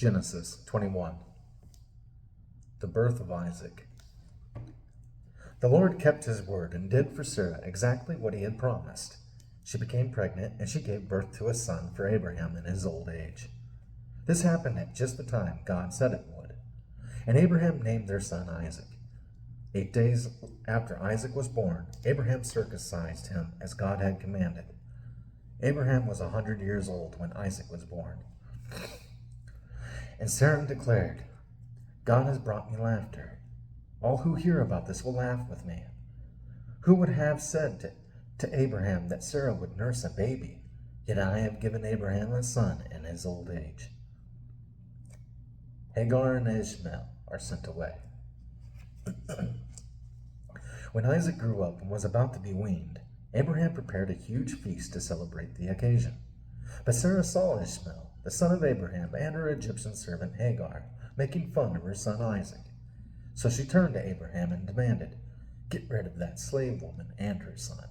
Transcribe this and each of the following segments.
Genesis 21. The birth of Isaac. The Lord kept his word and did for Sarah exactly what he had promised. She became pregnant, and she gave birth to a son for Abraham in his old age. This happened at just the time God said it would. And Abraham named their son Isaac. 8 days after Isaac was born, Abraham circumcised him as God had commanded. Abraham was 100 years old when Isaac was born. And Sarah declared, God has brought me laughter. All who hear about this will laugh with me. Who would have said to Abraham that Sarah would nurse a baby? Yet I have given Abraham a son in his old age. Hagar and Ishmael are sent away. When Isaac grew up and was about to be weaned, Abraham prepared a huge feast to celebrate the occasion. But Sarah saw Ishmael, the son of Abraham, and her Egyptian servant Hagar, making fun of her son Isaac. So she turned to Abraham and demanded, Get rid of that slave woman and her son.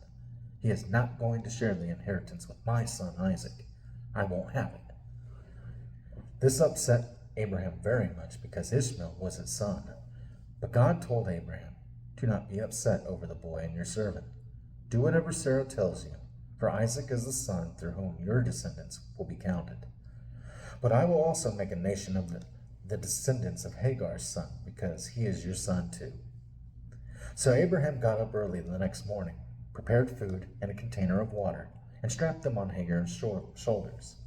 He is not going to share the inheritance with my son Isaac. I won't have it. This upset Abraham very much because Ishmael was his son. But God told Abraham, Do not be upset over the boy and your servant. Do whatever Sarah tells you, for Isaac is the son through whom your descendants will be counted. But I will also make a nation of the descendants of Hagar's son, because he is your son too. So Abraham got up early the next morning, prepared food and a container of water, and strapped them on Hagar's shoulders.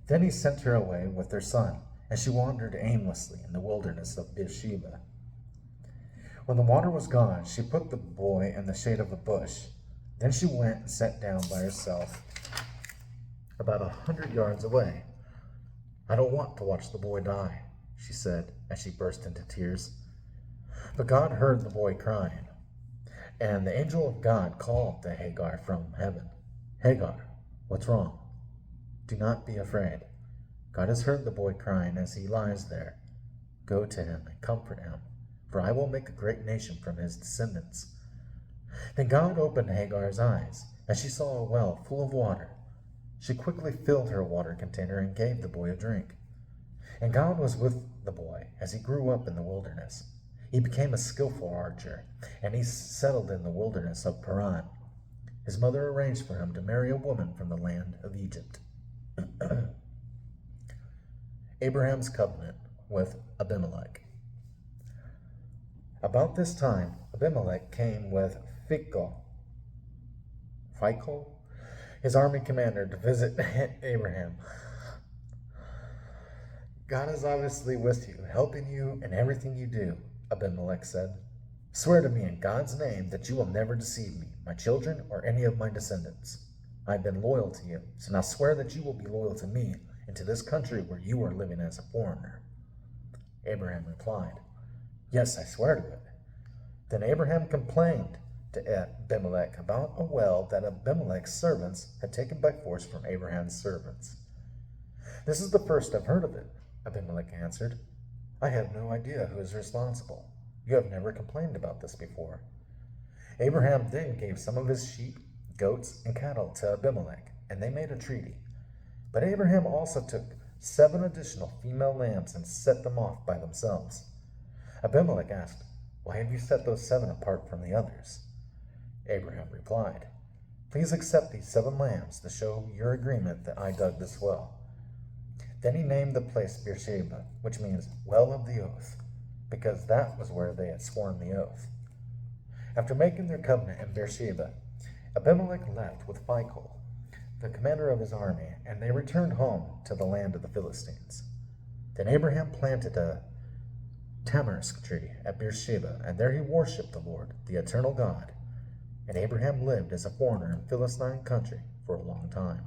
Then he sent her away with their son, and she wandered aimlessly in the wilderness of Beersheba. When the water was gone, she put the boy in the shade of a bush. Then she went and sat down by herself about 100 yards away. I don't want to watch the boy die, she said as she burst into tears. But God heard the boy crying, and the angel of God called to Hagar from heaven. Hagar, what's wrong? Do not be afraid. God has heard the boy crying as he lies there. Go to him and comfort him, for I will make a great nation from his descendants. Then God opened Hagar's eyes, and she saw a well full of water. She quickly filled her water container and gave the boy a drink. And God was with the boy as he grew up in the wilderness. He became a skillful archer, and he settled in the wilderness of Paran. His mother arranged for him to marry a woman from the land of Egypt. Abraham's covenant with Abimelech. About this time, Abimelech came with Phicol, his army commander, to visit Abraham. God is obviously with you, helping you in everything you do, Abimelech said. Swear to me in God's name that you will never deceive me, my children, or any of my descendants. I have been loyal to you, so now swear that you will be loyal to me and to this country where you are living as a foreigner. Abraham replied, Yes, I swear to it. Then Abraham complained to Abimelech about a well that Abimelech's servants had taken by force from Abraham's servants. This is the first I've heard of it, Abimelech answered. I have no idea who is responsible. You have never complained about this before. Abraham then gave some of his sheep, goats, and cattle to Abimelech, and they made a treaty. But Abraham also took 7 additional female lambs and set them off by themselves. Abimelech asked, Why have you set those 7 apart from the others? Abraham replied, Please accept these 7 lambs to show your agreement that I dug this well. Then he named the place Beersheba, which means well of the oath, because that was where they had sworn the oath. After making their covenant in Beersheba, Abimelech left with Phicol, the commander of his army, and they returned home to the land of the Philistines. Then Abraham planted a tamarisk tree at Beersheba, and there he worshipped the Lord, the eternal God. And Abraham lived as a foreigner in Philistine country for a long time.